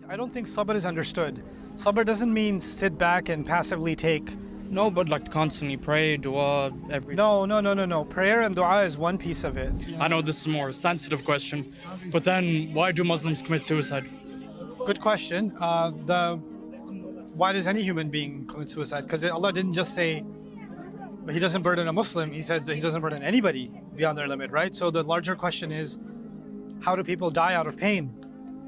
I don't think sabr is understood. Sabr doesn't mean sit back and passively take. No, but like constantly pray, dua, every. No. Prayer and dua is one piece of it. I know this is a more sensitive question, but then why do Muslims commit suicide? Good question. Why does any human being commit suicide? Because Allah didn't just say He doesn't burden a Muslim. He says that He doesn't burden anybody beyond their limit, right? So the larger question is, how do people die out of pain?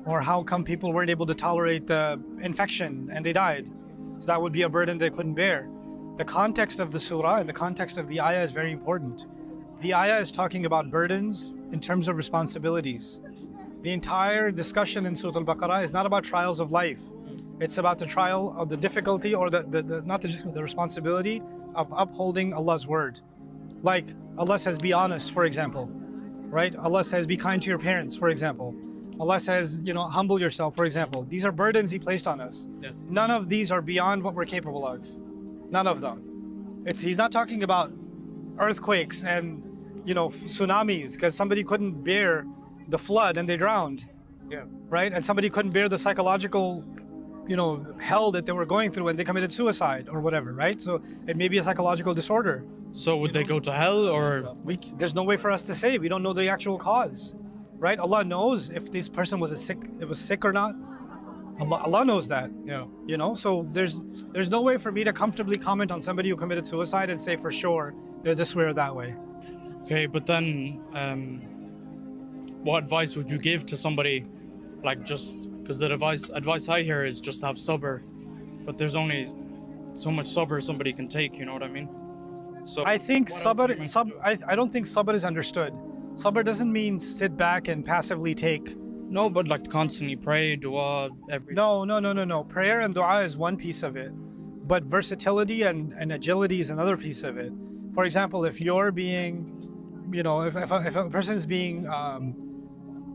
Or how come people weren't able to tolerate the infection and they died? So that would be a burden they couldn't bear. The context of the surah and the context of the ayah is very important. The ayah is talking about burdens in terms of responsibilities. The entire discussion in Surah Al-Baqarah is not about trials of life. It's about the trial of the difficulty or the responsibility of upholding Allah's word. Like Allah says, be honest, for example, right? Allah says, be kind to your parents, for example. Allah says, humble yourself, for example. These are burdens He placed on us. Yeah. None of these are beyond what we're capable of. None of them. He's not talking about earthquakes and, tsunamis, because somebody couldn't bear the flood and they drowned. Yeah. Right? And somebody couldn't bear the psychological, hell that they were going through when they committed suicide or whatever, right? So it may be a psychological disorder. So would they go to hell or? There's no way for us to say. We don't know the actual cause. Right? Allah knows if this person was sick or not. Allah knows that. Yeah. So there's no way for me to comfortably comment on somebody who committed suicide and say for sure they're this way or that way. Okay, but then what advice would you give to somebody, like, just because the advice I hear is just have sabr, but there's only so much sabr somebody can take, you know what I mean? So I think sabr I don't think sabr is understood. Sabr doesn't mean sit back and passively take. No, but like constantly pray, dua, every. No. Prayer and dua is one piece of it, but versatility and agility is another piece of it. For example, if you're being, if a person is being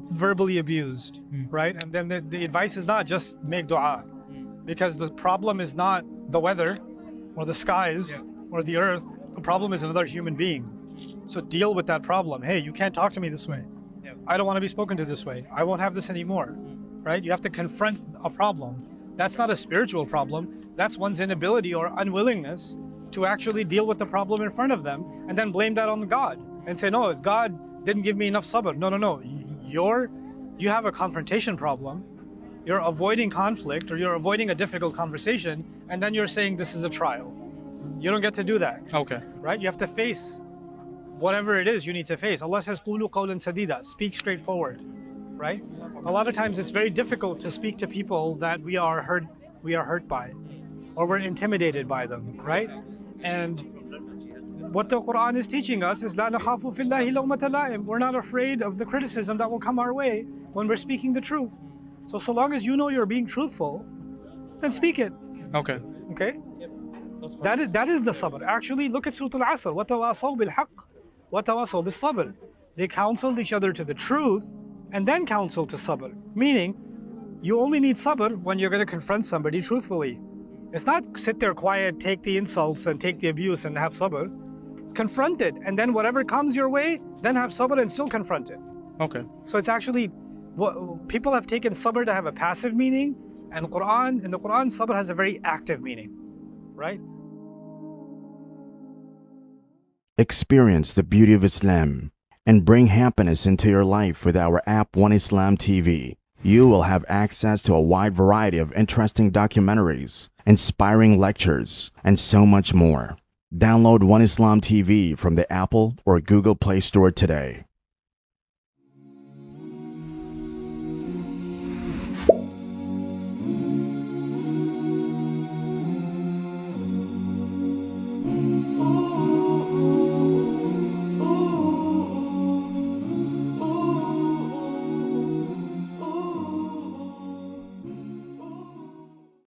verbally abused, right? And then the advice is not just make dua, because the problem is not the weather or the skies or the earth. The problem is another human being. So deal with that problem. Hey, you can't talk to me this way. I don't want to be spoken to this way. I won't have this anymore, right? You have to confront a problem. That's not a spiritual problem. That's one's inability or unwillingness to actually deal with the problem in front of them and then blame that on God and say, no, it's God didn't give me enough sabr. No. You have a confrontation problem. You're avoiding conflict or you're avoiding a difficult conversation, and then you're saying this is a trial. You don't get to do that. Okay. Right? You have to face whatever it is you need to face. Allah says, "Qulu qawlan sadida," speak straightforward, right? A lot of times it's very difficult to speak to people that we are hurt by, or we're intimidated by them, right? And what the Quran is teaching us is, "La nakhafu fillahi lawmata la'im." We're not afraid of the criticism that will come our way when we're speaking the truth. So long as you know you're being truthful, then speak it. Okay. Okay? That is the sabr. Actually, look at Surah Al-Asr. وَتَوَاصَوْا بِالْحَقِّ وَتَوَاصَوْا بِالصَّبْرِ. They counseled each other to the truth and then counseled to sabr. Meaning, you only need sabr when you're going to confront somebody truthfully. It's not sit there quiet, take the insults and take the abuse and have sabr. It's confront it, and then whatever comes your way, then have sabr and still confront it. Okay. So it's actually, people have taken sabr to have a passive meaning, and in the Quran, sabr has a very active meaning, right? Experience the beauty of Islam and bring happiness into your life with our app One Islam TV. You will have access to a wide variety of interesting documentaries, inspiring lectures, and so much more. Download One Islam TV from the Apple or Google Play Store today.